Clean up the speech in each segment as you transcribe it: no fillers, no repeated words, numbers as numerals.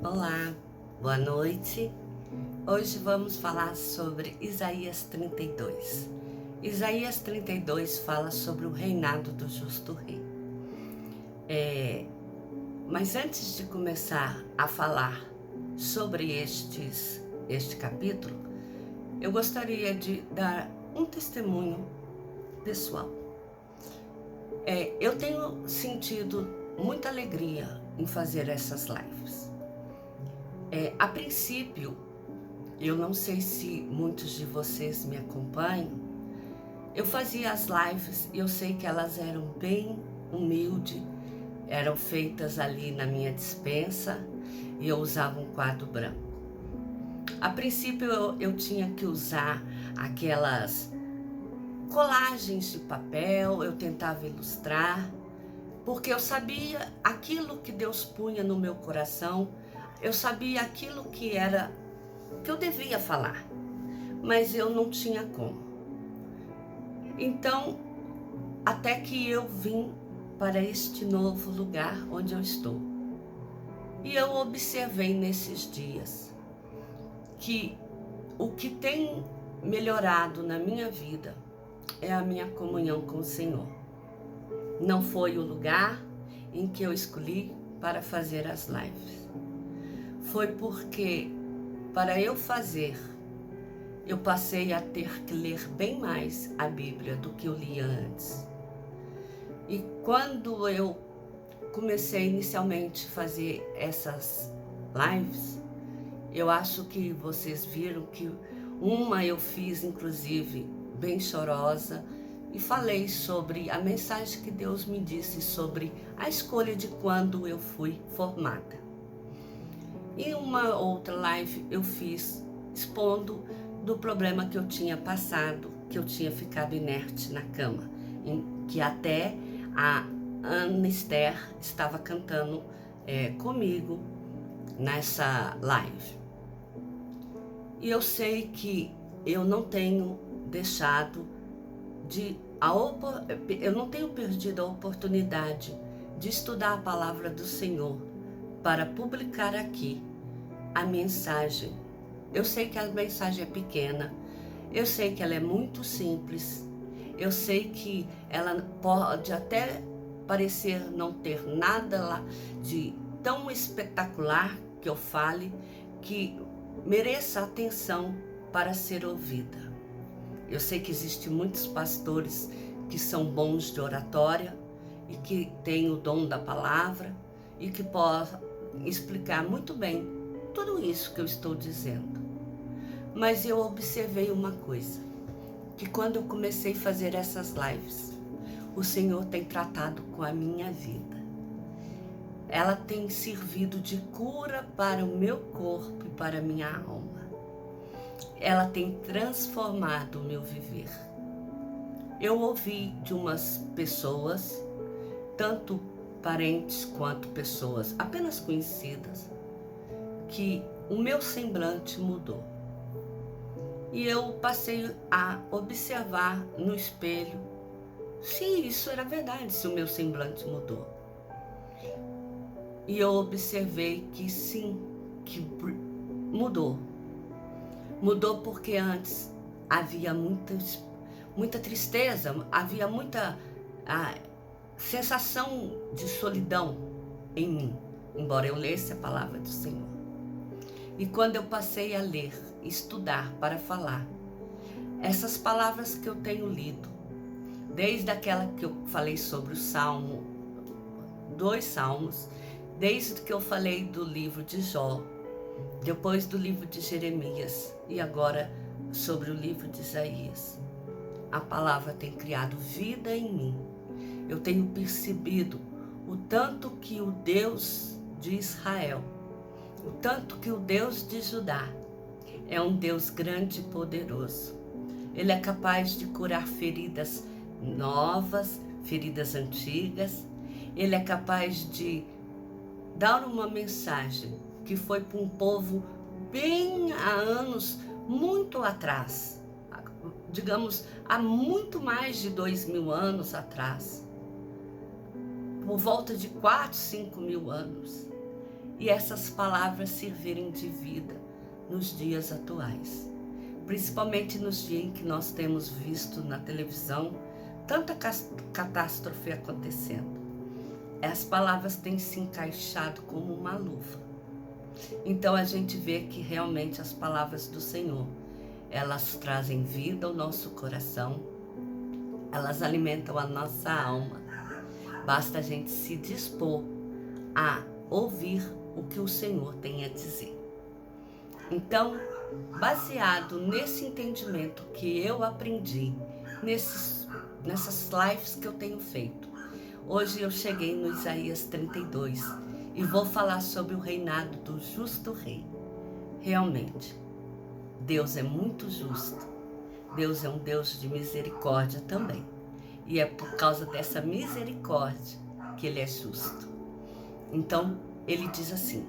Olá, boa noite. Hoje vamos falar sobre Isaías 32. Isaías 32 fala sobre o reinado do justo rei. Mas antes de começar a falar sobre este capítulo, eu gostaria de dar um testemunho pessoal. Eu tenho sentido muita alegria em fazer essas lives. A princípio, eu não sei se muitos de vocês me acompanham, eu fazia as lives e eu sei que elas eram bem humildes, eram feitas ali na minha despensa e eu usava um quadro branco. A princípio eu tinha que usar aquelas colagens de papel, eu tentava ilustrar, porque eu sabia aquilo que Deus punha no meu coração, eu sabia aquilo que eu devia falar, mas eu não tinha como. Então, até que eu vim para este novo lugar onde eu estou. E eu observei nesses dias que o que tem melhorado na minha vida é a minha comunhão com o Senhor. Não foi o lugar em que eu escolhi para fazer as lives. Foi porque, para eu fazer, eu passei a ter que ler bem mais a Bíblia do que eu lia antes. E quando eu comecei inicialmente a fazer essas lives, eu acho que vocês viram que uma eu fiz inclusive bem chorosa e falei sobre a mensagem que Deus me disse sobre a escolha de quando eu fui formada. E uma outra live eu fiz expondo do problema que eu tinha passado, que eu tinha ficado inerte na cama, em que até a Ana Esther estava cantando comigo nessa live. E eu sei que eu não tenho deixado eu não tenho perdido a oportunidade de estudar a palavra do Senhor para publicar aqui a mensagem. Eu sei que a mensagem é pequena, eu sei que ela é muito simples, eu sei que ela pode até parecer não ter nada lá de tão espetacular que eu fale, que mereça atenção para ser ouvida. Eu sei que existem muitos pastores que são bons de oratória e que têm o dom da palavra e que podem explicar muito bem tudo isso que eu estou dizendo. Mas eu observei uma coisa, que quando eu comecei a fazer essas lives, o Senhor tem tratado com a minha vida. Ela tem servido de cura para o meu corpo e para a minha alma. Ela tem transformado o meu viver. Eu ouvi de umas pessoas, tanto parentes quanto pessoas apenas conhecidas, que o meu semblante mudou. E eu passei a observar no espelho se isso era verdade, se o meu semblante mudou. E eu observei que sim, que mudou. Mudou porque antes havia muita tristeza, havia muita sensação de solidão em mim, embora eu lesse a palavra do Senhor. E quando eu passei a ler, estudar para falar, essas palavras que eu tenho lido, desde aquela que eu falei sobre o Salmo, 2 Salmos, desde que eu falei do livro de Jó, depois do livro de Jeremias e agora sobre o livro de Isaías, a palavra tem criado vida em mim. Eu tenho percebido o tanto que o Deus de Israel, o tanto que o Deus de Judá é um Deus grande e poderoso. Ele é capaz de curar feridas novas, feridas antigas. Ele é capaz de dar uma mensagem que foi para um povo bem há anos, muito atrás. Digamos, há muito mais de 2.000 anos atrás. Por volta de 4, 5 mil anos. e essas palavras servirem de vida nos dias atuais. Principalmente nos dias em que nós temos visto na televisão tanta catástrofe acontecendo. As palavras têm se encaixado como uma luva. Então a gente vê que realmente as palavras do Senhor, elas trazem vida ao nosso coração, elas alimentam a nossa alma. Basta a gente se dispor a ouvir o que o Senhor tem a dizer. Então, baseado nesse entendimento que eu aprendi, nessas lives que eu tenho feito, hoje eu cheguei no Isaías 32 e vou falar sobre o reinado do justo rei. Realmente, Deus é muito justo. Deus é um Deus de misericórdia também. E é por causa dessa misericórdia que Ele é justo. Então, Ele diz assim: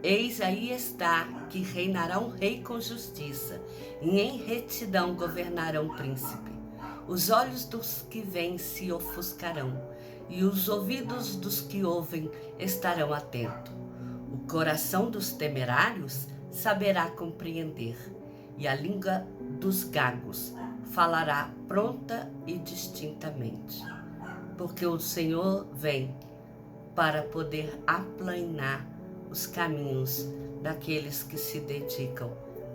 eis aí está que reinará um rei com justiça, e em retidão governará um príncipe. Os olhos dos que veem se ofuscarão, e os ouvidos dos que ouvem estarão atentos. O coração dos temerários saberá compreender, e a língua dos gagos falará pronta e distintamente. Porque o Senhor vem para poder aplanar os caminhos daqueles que se dedicam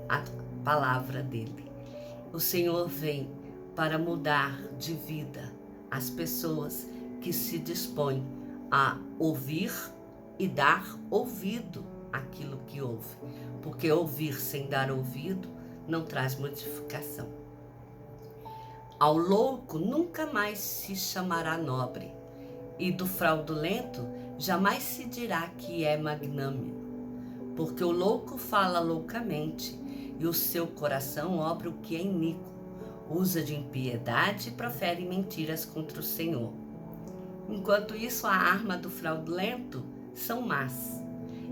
à palavra dele. O Senhor vem para mudar de vida as pessoas que se dispõem a ouvir e dar ouvido àquilo que ouve. Porque ouvir sem dar ouvido não traz modificação. Ao louco nunca mais se chamará nobre, e do fraudulento jamais se dirá que é magnânimo. Porque o louco fala loucamente, e o seu coração obra o que é iníquo, usa de impiedade e profere mentiras contra o Senhor. Enquanto isso, a arma do fraudulento são más.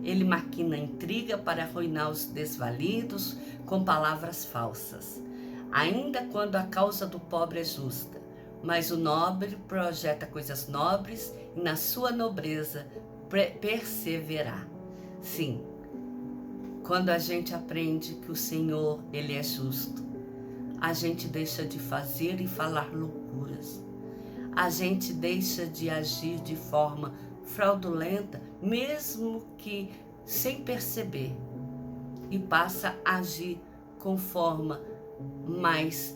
Ele maquina intriga para arruinar os desvalidos com palavras falsas. Ainda quando a causa do pobre é justa, mas o nobre projeta coisas nobres e na sua nobreza perseverar. Sim, quando a gente aprende que o Senhor, Ele é justo, a gente deixa de fazer e falar loucuras. A gente deixa de agir de forma fraudulenta, mesmo que sem perceber, e passa a agir com forma mais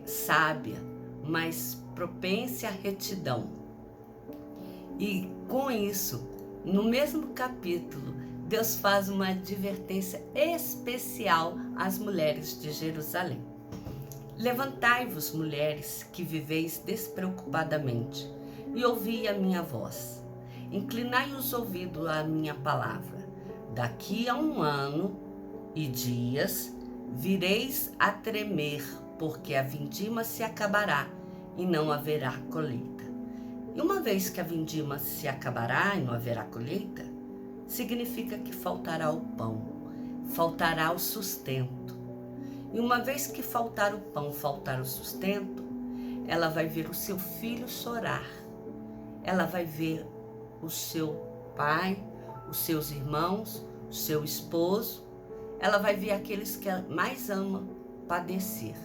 sábia, mais propensa à retidão. E com isso, no mesmo capítulo, Deus faz uma advertência especial às mulheres de Jerusalém. Levantai-vos, mulheres, que viveis despreocupadamente, e ouvi a minha voz. Inclinai os ouvidos à minha palavra. Daqui a 1 ano e dias vireis a tremer, porque a vindima se acabará e não haverá colheita. E uma vez que a vindima se acabará e não haverá colheita, significa que faltará o pão, faltará o sustento. E uma vez que faltar o pão, faltar o sustento, ela vai ver o seu filho chorar. Ela vai ver o seu pai, os seus irmãos, o seu esposo. Ela vai ver aqueles que ela mais ama padecer.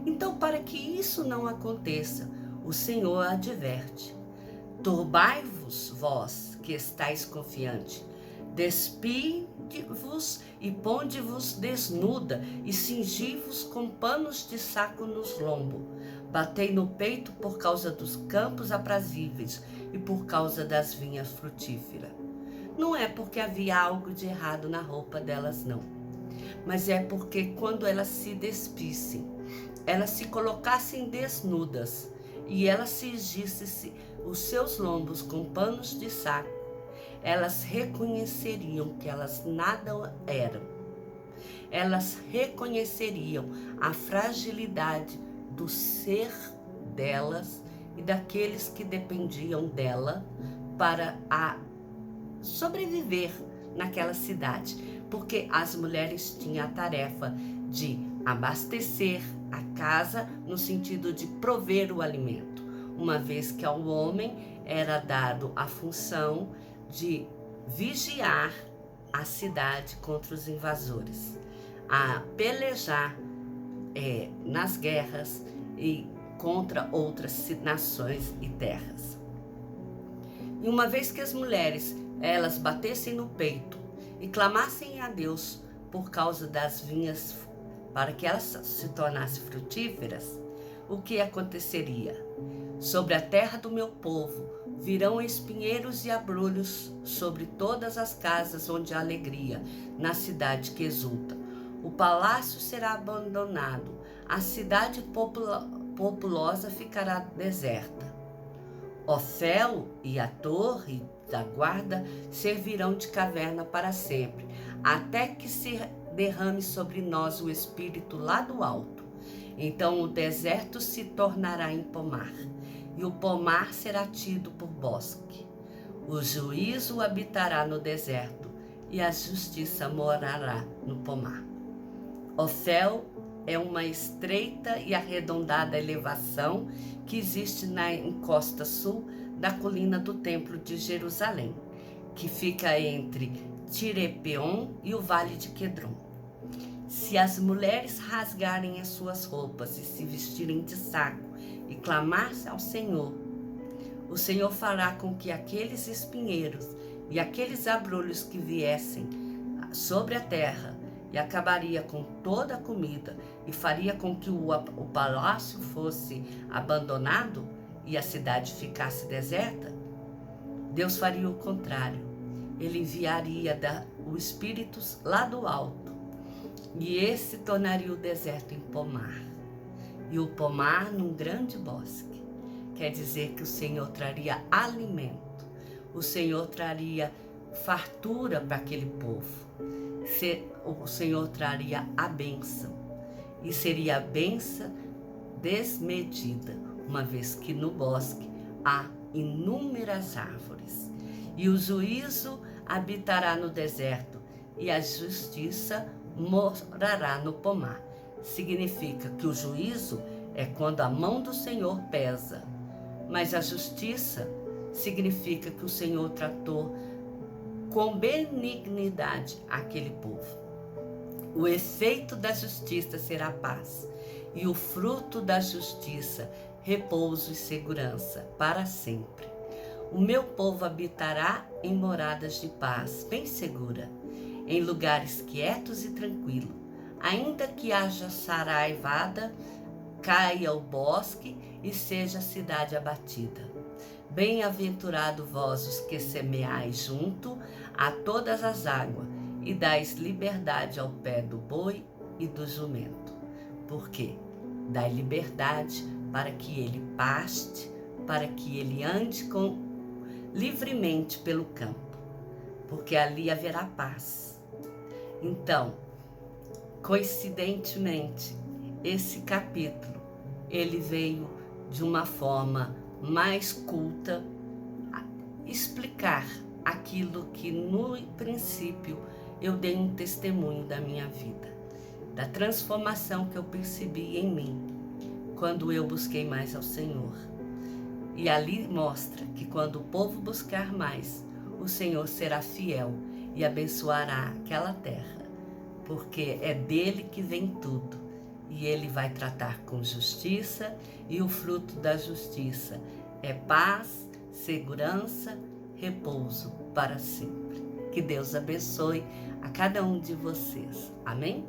Então, para que isso não aconteça, o Senhor adverte: turbai-vos, vós que estáis confiante, despide-vos e ponde-vos desnuda, e cingi-vos com panos de saco nos lombos. Batei no peito por causa dos campos aprazíveis e por causa das vinhas frutíferas. Não é porque havia algo de errado na roupa delas, não. Mas é porque quando elas se despissem, elas se colocassem desnudas e elas cingissem os seus lombos com panos de saco, elas reconheceriam que elas nada eram. Elas reconheceriam a fragilidade do ser delas e daqueles que dependiam dela para sobreviver naquela cidade, porque as mulheres tinham a tarefa de abastecer a casa no sentido de prover o alimento, uma vez que ao homem era dado a função de vigiar a cidade contra os invasores, a pelejar nas guerras e contra outras nações e terras. E uma vez que as mulheres elas batessem no peito e clamassem a Deus por causa das vinhas, para que elas se tornassem frutíferas, o que aconteceria? Sobre a terra do meu povo virão espinheiros e abrolhos sobre todas as casas onde há alegria, na cidade que exulta. O palácio será abandonado, a cidade populosa ficará deserta. Ofel e a torre da guarda servirão de caverna para sempre, até que se derrame sobre nós o Espírito lá do alto. Então o deserto se tornará em pomar, e o pomar será tido por bosque. O juízo habitará no deserto, e a justiça morará no pomar. Ofel é uma estreita e arredondada elevação que existe na encosta sul da colina do Templo de Jerusalém, que fica entre Tirepeon e o Vale de Quedron. Se as mulheres rasgarem as suas roupas e se vestirem de saco e clamarem ao Senhor, o Senhor fará com que aqueles espinheiros e aqueles abrolhos que viessem sobre a terra e acabaria com toda a comida e faria com que o palácio fosse abandonado e a cidade ficasse deserta, Deus faria o contrário. Ele enviaria o Espírito lá do alto, e esse tornaria o deserto em pomar, e o pomar num grande bosque. Quer dizer que o Senhor traria alimento, o Senhor traria fartura para aquele povo, o Senhor traria a bênção, e seria a bênção desmedida, uma vez que no bosque há inúmeras árvores, e o juízo habitará no deserto, e a justiça morará no pomar. Significa que o juízo é quando a mão do Senhor pesa, mas a justiça significa que o Senhor tratou com benignidade aquele povo. O efeito da justiça será paz, e o fruto da justiça, repouso e segurança para sempre. O meu povo habitará em moradas de paz, bem segura, em lugares quietos e tranquilos. Ainda que haja saraivada, caia o bosque e seja a cidade abatida. Bem-aventurado vós os que semeais junto a todas as águas e dais liberdade ao pé do boi e do jumento. Por quê? Dai liberdade para que ele paste, para que ele ande livremente pelo campo, porque ali haverá paz. Então, coincidentemente, esse capítulo, ele veio de uma forma mais culta explicar aquilo que no princípio eu dei um testemunho da minha vida, da transformação que eu percebi em mim quando eu busquei mais ao Senhor. E ali mostra que quando o povo buscar mais, o Senhor será fiel e abençoará aquela terra, porque é dele que vem tudo, e ele vai tratar com justiça, e o fruto da justiça é paz, segurança, repouso para sempre. Que Deus abençoe a cada um de vocês. Amém?